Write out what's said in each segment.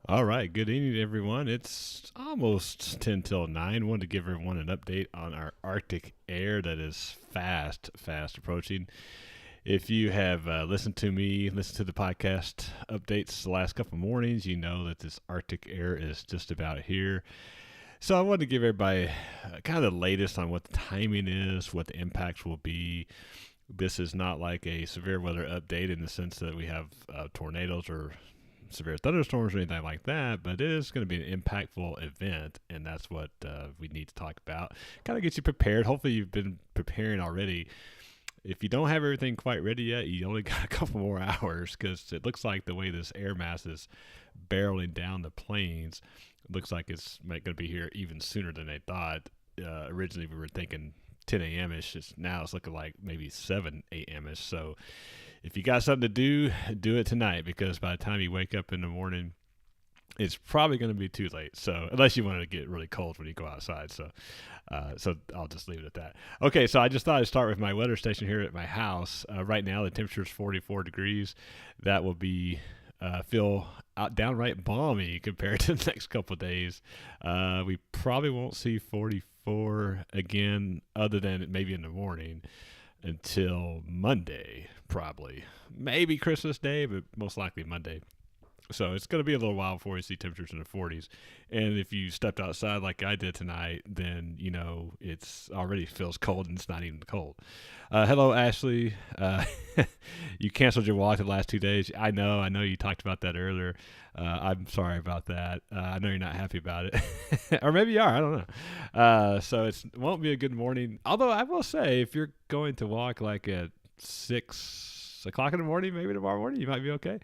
All right, good evening, everyone. It's almost 10 till 9. Wanted to give everyone an update on our Arctic air that is fast approaching. If you have listened to the podcast updates the last couple mornings, you know that this Arctic air is just about here. So I wanted to give everybody kind of the latest on what the timing is, what the impacts will be. This is not like a severe weather update in the sense that we have tornadoes or severe thunderstorms or anything like that, but it is going to be an impactful event, and that's what we need to talk about. Kind of get you prepared. Hopefully, you've been preparing already. If you don't have everything quite ready yet, you only got a couple more hours because it looks like the way this air mass is barreling down the plains, it looks like it's going to be here even sooner than they thought. Originally, we were thinking 10 a.m. ish. Now it's looking like maybe 7 a.m. ish. So if you got something to do it tonight because by the time you wake up in the morning, it's probably going to be too late. So unless you want to get really cold when you go outside. So I'll just leave it at that. Okay, so I just thought I'd start with my weather station here at my house. Right now the temperature is 44 degrees. That will be feel downright balmy compared to the next couple of days. We probably won't see 44 again, other than maybe in the morning, until Monday, probably. Maybe Christmas Day, but most likely Monday. So it's going to be a little while before we see temperatures in the 40s. And if you stepped outside like I did tonight, then, it's already feels cold and it's not even cold. Hello, Ashley. You canceled your walk the last 2 days. I know you talked about that earlier. I'm sorry about that. I know you're not happy about it. Or maybe you are. I don't know. So it won't be a good morning. Although I will say, if you're going to walk like at 6 o'clock in the morning, maybe tomorrow morning, you might be okay.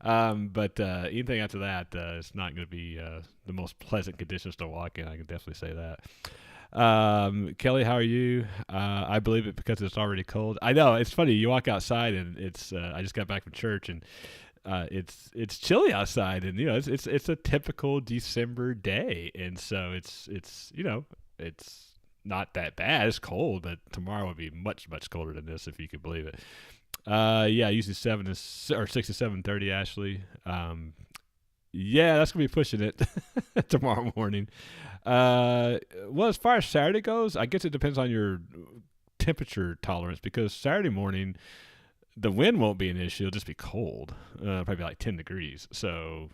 But anything after that, it's not going to be the most pleasant conditions to walk in. I can definitely say that. Kelly, how are you? I believe it because it's already cold. I know it's funny. You walk outside and it's. I just got back from church and it's chilly outside, and it's a typical December day, and so it's it's not that bad. It's cold, but tomorrow will be much colder than this, if you could believe it. Yeah, usually 6 to 7:30. Ashley. Yeah, that's gonna be pushing it tomorrow morning. Well, as far as Saturday goes, I guess it depends on your temperature tolerance because Saturday morning the wind won't be an issue; it'll just be cold, probably like 10 degrees. So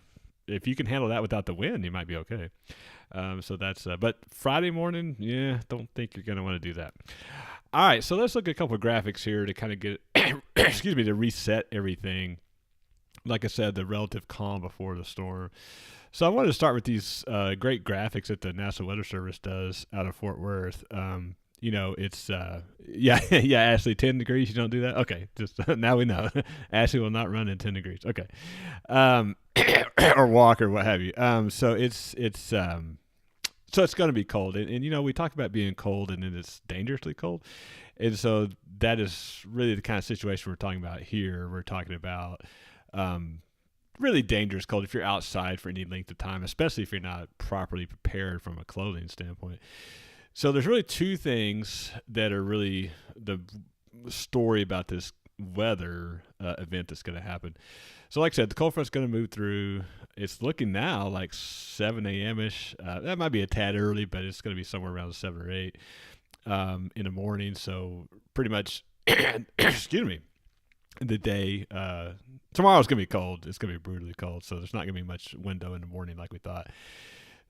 if you can handle that without the wind, you might be okay. So that's. But Friday morning, yeah, don't think you're gonna want to do that. All right, so let's look at a couple of graphics here to kind of get, excuse me, to reset everything. Like I said, the relative calm before the storm. So I wanted to start with these great graphics that the National Weather Service does out of Fort Worth. It's yeah, yeah. Ashley, 10 degrees. You don't do that. Okay, just now we know. Ashley will not run in 10 degrees. Okay, or walk or what have you. So it's going to be cold. And we talk about being cold and then it's dangerously cold. And so that is really the kind of situation we're talking about here. We're talking about really dangerous cold if you're outside for any length of time, especially if you're not properly prepared from a clothing standpoint. So there's really two things that are really the story about this weather event that's going to happen. So like I said, the cold front's going to move through. It's looking now like 7 a.m.-ish. That might be a tad early, but it's going to be somewhere around 7 or 8 in the morning. So pretty much, excuse me, the day. Tomorrow's going to be cold. It's going to be brutally cold. So there's not going to be much window in the morning like we thought.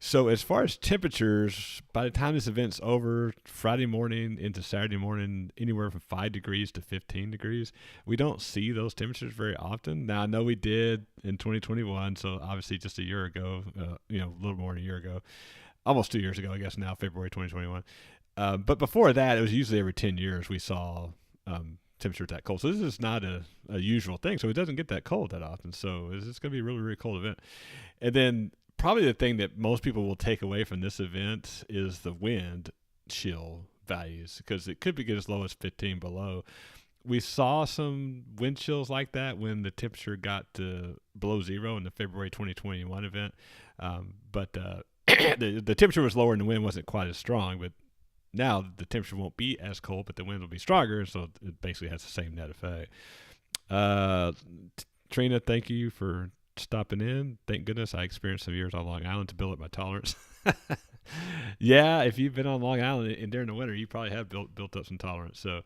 So as far as temperatures, by the time this event's over, Friday morning into Saturday morning, anywhere from 5 degrees to 15 degrees. We don't see those temperatures very often. Now, I know we did in 2021, so obviously just a year ago, a little more than a year ago, almost 2 years ago, I guess now, February 2021. But before that, it was usually every 10 years we saw temperatures that cold. So this is not a usual thing. So it doesn't get that cold that often. So it's going to be a really, really cold event. And then probably the thing that most people will take away from this event is the wind chill values, because it could be get as low as 15 below. We saw some wind chills like that when the temperature got to below zero in the February 2021 event. But the temperature was lower and the wind wasn't quite as strong. But now the temperature won't be as cold, but the wind will be stronger. So it basically has the same net effect. Trina, thank you for stopping in. Thank goodness I experienced some years on Long Island to build up my tolerance. Yeah, if you've been on Long Island and during the winter, you probably have built up some tolerance. So,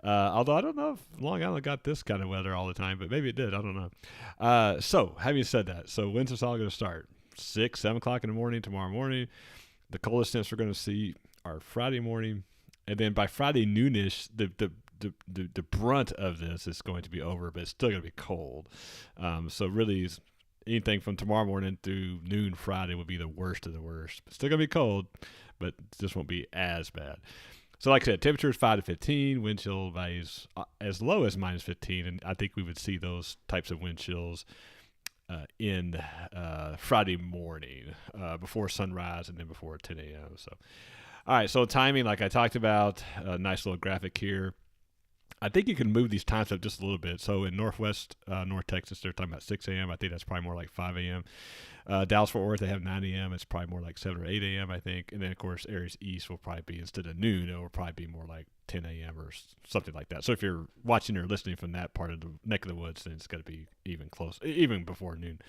although I don't know if Long Island got this kind of weather all the time, but maybe it did. I don't know. So, having said that, so when's this all going to start? 6, 7 o'clock in the morning tomorrow morning. The coldest temps we're going to see are Friday morning, and then by Friday noonish, the brunt of this is going to be over, but it's still going to be cold. So really, anything from tomorrow morning through noon Friday would be the worst of the worst. It's still going to be cold, but this won't be as bad. So like I said, temperature is 5 to 15, wind chill values as low as minus 15, and I think we would see those types of wind chills in Friday morning before sunrise and then before 10 a.m. So, all right, so timing, like I talked about, a nice little graphic here. I think you can move these times up just a little bit. So in Northwest North Texas, they're talking about 6 a.m. I think that's probably more like 5 a.m. Dallas Fort Worth, they have 9 a.m. It's probably more like 7 or 8 a.m. I think. And then of course areas east will probably be, instead of noon, it will probably be more like 10 a.m. or something like that. So if you're watching or listening from that part of the neck of the woods, then it's going to be even close, even before noon.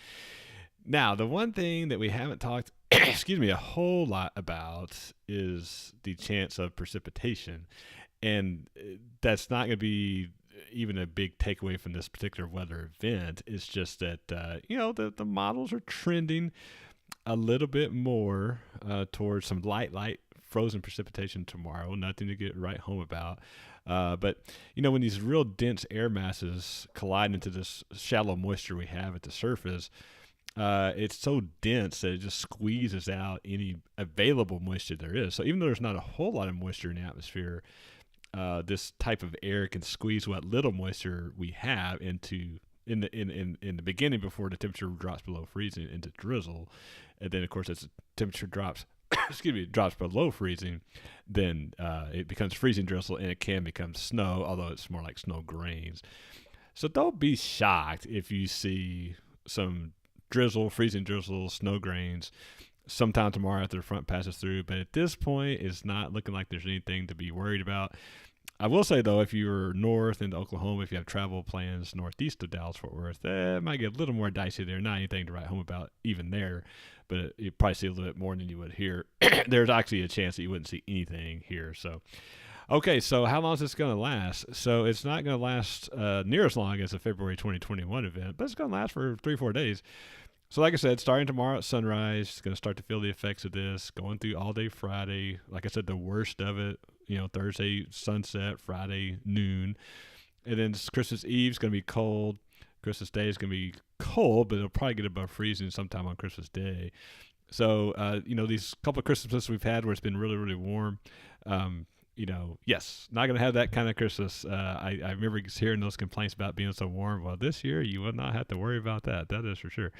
Now, the one thing that we haven't talked, excuse me, a whole lot about is the chance of precipitation. And that's not going to be even a big takeaway from this particular weather event. It's just that, the models are trending a little bit more towards some light frozen precipitation tomorrow. Nothing to get right home about. But, when these real dense air masses collide into this shallow moisture we have at the surface, it's so dense that it just squeezes out any available moisture there is. So even though there's not a whole lot of moisture in the atmosphere, this type of air can squeeze what little moisture we have into in the beginning before the temperature drops below freezing into drizzle, and then of course as the temperature drops, drops below freezing, then it becomes freezing drizzle and it can become snow, although it's more like snow grains. So don't be shocked if you see some freezing drizzle, snow grains sometime tomorrow after the front passes through. But at this point, it's not looking like there's anything to be worried about. I will say, though, if you're north into Oklahoma, if you have travel plans northeast of Dallas-Fort Worth, it might get a little more dicey there. Not anything to write home about even there, but you probably see a little bit more than you would here. There's actually a chance that you wouldn't see anything here. So, okay, so how long is this going to last? So it's not going to last near as long as the February 2021 event, but it's going to last for 3-4 days. So like I said, starting tomorrow at sunrise, going to start to feel the effects of this, going through all day Friday. Like I said, the worst of it, Thursday sunset, Friday noon. And then Christmas Eve is going to be cold. Christmas Day is going to be cold, but it'll probably get above freezing sometime on Christmas Day. So, these couple of Christmases we've had where it's been really, really warm, yes, not going to have that kind of Christmas. I remember hearing those complaints about being so warm. Well, this year you will not have to worry about that. That is for sure.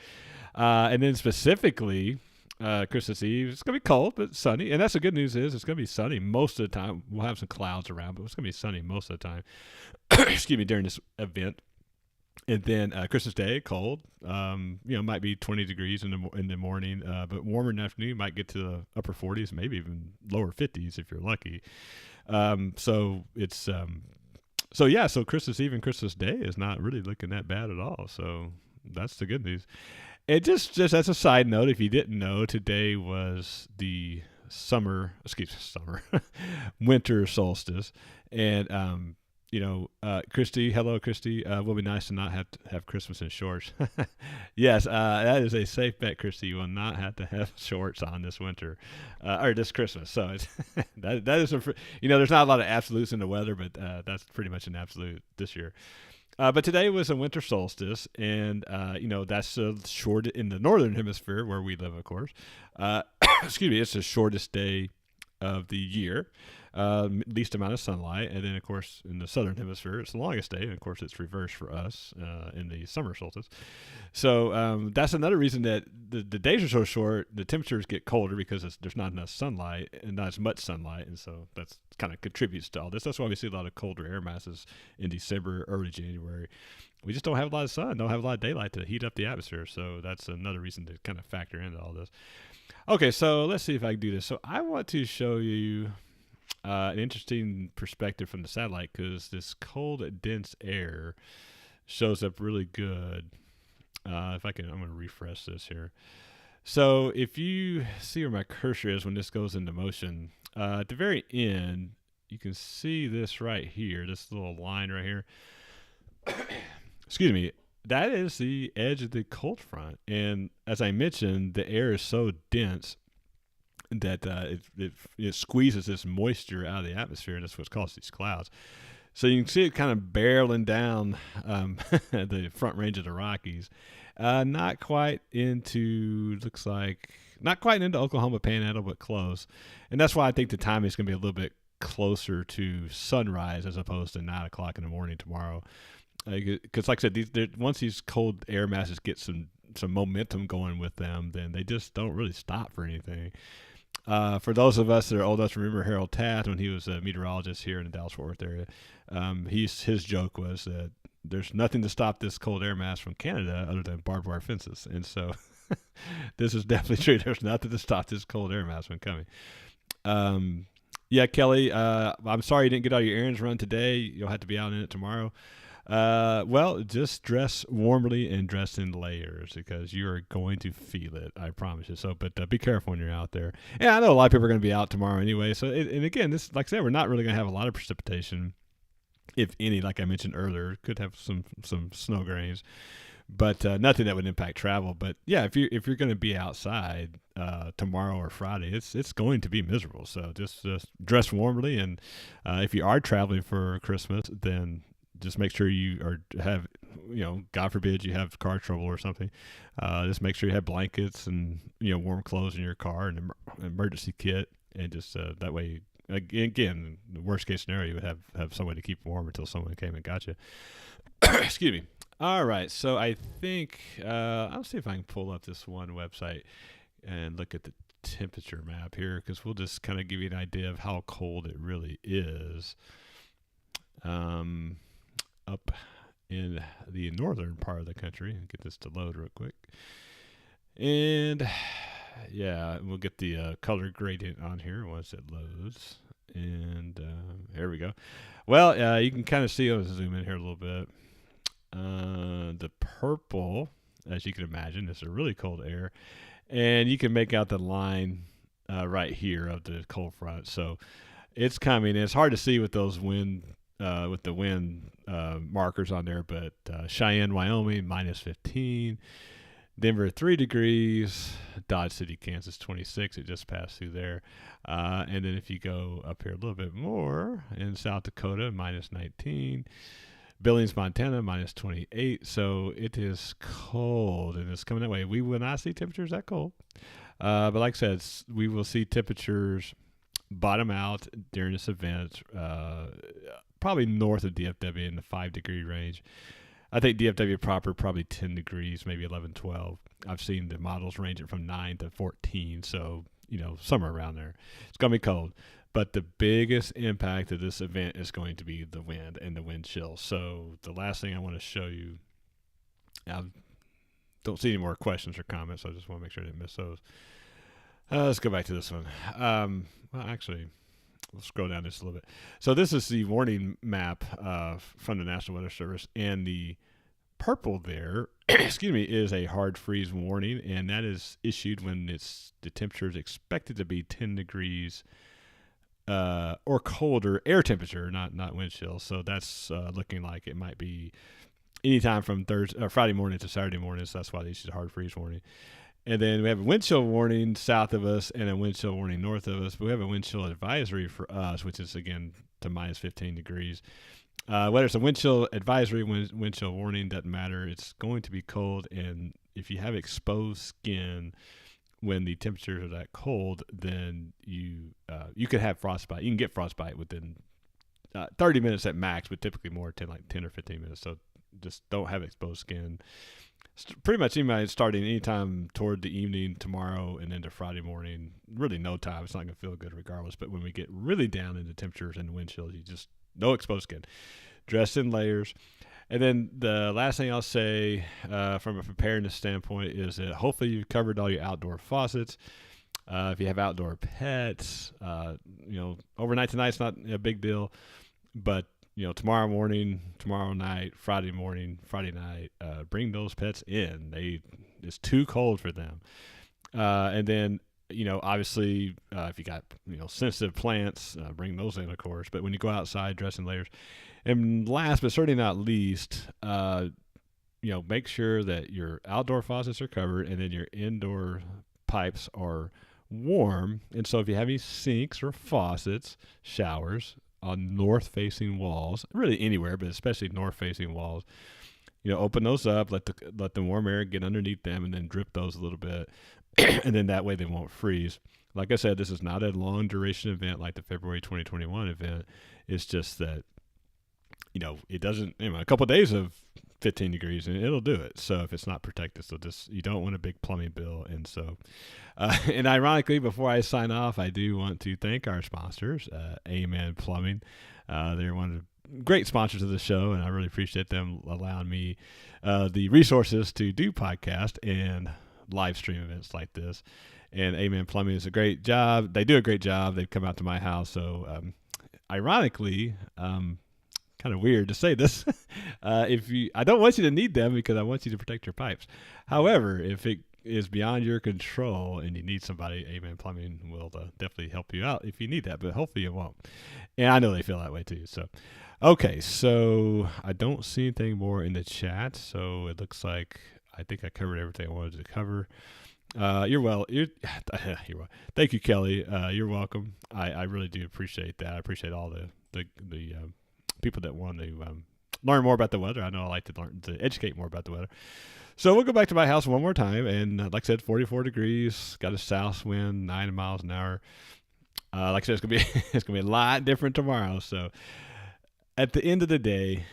And then specifically, Christmas Eve, it's going to be cold but sunny. And that's the good news is it's going to be sunny most of the time. We'll have some clouds around, but it's going to be sunny most of the time. Excuse me, during this event. And then Christmas Day, cold. Might be 20 degrees in the morning, but warmer in the afternoon. Might get to the upper 40s, maybe even lower 50s if you're lucky. So it's so Christmas Eve and Christmas Day is not really looking that bad at all. So that's the good news. And just as a side note, if you didn't know, today was the winter solstice, and Christy, hello, Christy. Will be nice to not have to have Christmas in shorts. Yes, that is a safe bet, Christy. You will not have to have shorts on this winter or this Christmas. So it's that is there's not a lot of absolutes in the weather, but that's pretty much an absolute this year. But today was a winter solstice, and that's short in the northern hemisphere where we live, of course. Excuse me, it's the shortest day of the year. Least amount of sunlight, and then of course in the southern hemisphere it's the longest day, and of course it's reversed for us in the summer solstice. So that's another reason that the days are so short. The temperatures get colder because there's not enough sunlight and not as much sunlight, and so that's kind of contributes to all this. That's why we see a lot of colder air masses in December, early January. We just don't have a lot of sun, don't have a lot of daylight to heat up the atmosphere, so that's another reason to kind of factor into all this. Okay, so let's see if I can do this. So I want to show you an interesting perspective from the satellite, because this cold, dense air shows up really good If I can, I'm going to refresh this here. So if you see where my cursor is when this goes into motion, at the very end, you can see this right here, this little line right here. Excuse me. That is the edge of the cold front. And as I mentioned, the air is so dense that it squeezes this moisture out of the atmosphere, and that's what's caused these clouds. So you can see it kind of barreling down the front range of the Rockies. Not quite into, looks like, not quite into Oklahoma Panhandle, but close. And that's why I think the timing is going to be a little bit closer to sunrise as opposed to 9 o'clock in the morning tomorrow. Because, like I said, once these cold air masses get some momentum going with them, then they just don't really stop for anything. For those of us that are old enough to remember Harold Taft when he was a meteorologist here in the Dallas-Fort Worth area, his joke was that there's nothing to stop this cold air mass from Canada other than barbed wire fences. And so this is definitely true. There's nothing to stop this cold air mass from coming. Yeah, Kelly, I'm sorry you didn't get all your errands run today. You'll have to be out in it tomorrow. Well, just dress warmly and dress in layers because you are going to feel it. I promise you. So, but be careful when you're out there. Yeah, I know a lot of people are going to be out tomorrow anyway. So, and again, this, like I said, we're not really going to have a lot of precipitation, if any. Like I mentioned earlier, could have some snow grains, but nothing that would impact travel. But yeah, if you're going to be outside tomorrow or Friday, it's going to be miserable. So just dress warmly, and if you are traveling for Christmas, then just make sure you have, God forbid you have car trouble or something. Just make sure you have blankets and, warm clothes in your car and an emergency kit. And just that way, again, the worst case scenario, you would have someone to keep warm until someone came and got you. Excuse me. All right. So I think, I'll see if I can pull up this one website and look at the temperature map here, because we'll just kind of give you an idea of how cold it really is. Up in the northern part of the country. Get this to load real quick. And yeah, we'll get the color gradient on here once it loads. And here we go. Well, you can kind of see, I'll zoom in here a little bit. The purple, as you can imagine, is a really cold air. And you can make out the line right here of the cold front. So it's coming. It's hard to see with those wind markers on there, but Cheyenne, Wyoming, -15, Denver 3 degrees, Dodge City, Kansas 26. It just passed through there, and then if you go up here a little bit more in South Dakota, -19, Billings, Montana, -28. So it is cold, and it's coming that way. We will not see temperatures that cold, but like I said, we will see temperatures bottom out during this event, probably north of DFW in the 5-degree range. I think DFW proper probably 10 degrees, maybe 11, 12. I've seen the models ranging from 9 to 14, so somewhere around there. It's going to be cold, but the biggest impact of this event is going to be the wind and the wind chill. So the last thing I want to show you, I don't see any more questions or comments, so I just want to make sure I didn't miss those. Let's go back to this one. Well, actually, we'll scroll down just a little bit. So this is the warning map from the National Weather Service, and the purple there, excuse me, is a hard freeze warning, and that is issued when the temperature is expected to be 10 degrees or colder air temperature, not wind chill. So that's looking like it might be anytime from Friday morning to Saturday morning. So that's why they issued a hard freeze warning. And then we have a wind chill warning south of us and a wind chill warning north of us. But we have a wind chill advisory for us, which is, again, to -15 degrees. Whether it's a wind chill advisory, wind chill warning, doesn't matter. It's going to be cold. And if you have exposed skin when the temperatures are that cold, then you could have frostbite. You can get frostbite within 30 minutes at max, but typically more, 10 or 15 minutes. So just don't have exposed skin. Pretty much starting anytime toward the evening tomorrow and into Friday morning. Really no time. It's not going to feel good regardless. But when we get really down into temperatures and wind chills, you just no exposed skin. Dress in layers. And then the last thing I'll say from a preparedness standpoint is that hopefully you've covered all your outdoor faucets. If you have outdoor pets, overnight tonight's not a big deal. But tomorrow morning, tomorrow night, Friday morning, Friday night, bring those pets in. It's too cold for them. And then, obviously, if you got, sensitive plants, bring those in, of course. But when you go outside, dress in layers. And last but certainly not least, make sure that your outdoor faucets are covered and then your indoor pipes are warm. And so if you have any sinks or faucets, showers on north-facing walls, really anywhere, but especially north-facing walls, open those up, let the warm air get underneath them, and then drip those a little bit, and then that way they won't freeze. Like I said, this is not a long duration event like the February 2021 event. It's just that it doesn't. A couple of days of 15 degrees and it'll do it. So if it's not protected, you don't want a big plumbing bill. And so, and ironically, before I sign off, I do want to thank our sponsors, Amen Plumbing. They're one of the great sponsors of the show, and I really appreciate them allowing me the resources to do podcast and live stream events like this. And Amen Plumbing is a great job. They do a great job. They've come out to my house. So ironically, kind of weird to say this. I don't want you to need them because I want you to protect your pipes. However, if it is beyond your control and you need somebody, Amen Plumbing will definitely help you out if you need that, but hopefully it won't. And I know they feel that way too. So, okay. So I don't see anything more in the chat. So it looks like I think I covered everything I wanted to cover. You're well. Thank you, Kelly. You're welcome. I really do appreciate that. I appreciate all the people that want to learn more about the weather. I know I like to educate more about the weather. So we'll go back to my house one more time. And like I said, 44 degrees, got a south wind, 9 miles an hour. Like I said, it's gonna be a lot different tomorrow. So at the end of the day,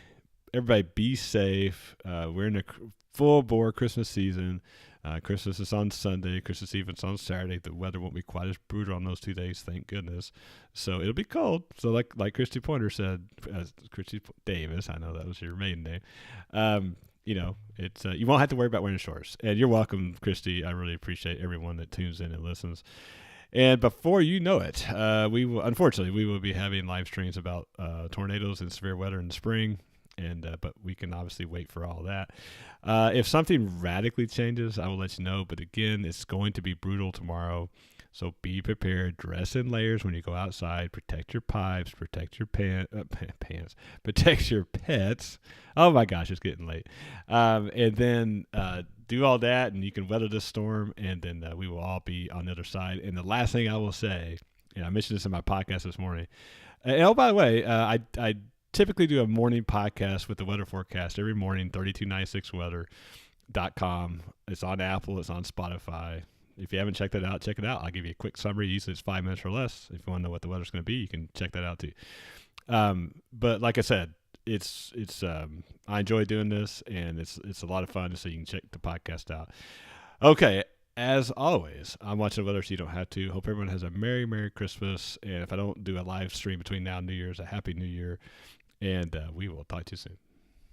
everybody be safe. We're in a full bore Christmas season. Christmas is on Sunday. Christmas Eve is on Saturday. The weather won't be quite as brutal on those 2 days, thank goodness. So it'll be cold. So like Christy Pointer said, Christy Davis, I know that was your maiden name. It's you won't have to worry about wearing shorts. And you're welcome, Christy. I really appreciate everyone that tunes in and listens. And before you know it, we will be having live streams about tornadoes and severe weather in the spring. But we can obviously wait for all that. If something radically changes, I will let you know. But again, it's going to be brutal tomorrow. So be prepared. Dress in layers when you go outside. Protect your pipes. Protect your pants. Protect your pets. Oh my gosh, it's getting late. And then do all that, and you can weather this storm. And then we will all be on the other side. And the last thing I will say, and I mentioned this in my podcast this morning. And by the way, I typically do a morning podcast with the weather forecast every morning, 3296weather.com. It's on Apple. It's on Spotify. If you haven't checked that out, check it out. I'll give you a quick summary. Usually it's 5 minutes or less. If you want to know what the weather's going to be, you can check that out too. But like I said, it's I enjoy doing this, and it's a lot of fun, so you can check the podcast out. Okay. As always, I'm watching the weather so you don't have to. Hope everyone has a Merry Christmas. And if I don't do a live stream between now and New Year's, a Happy New Year. And we will talk to you soon.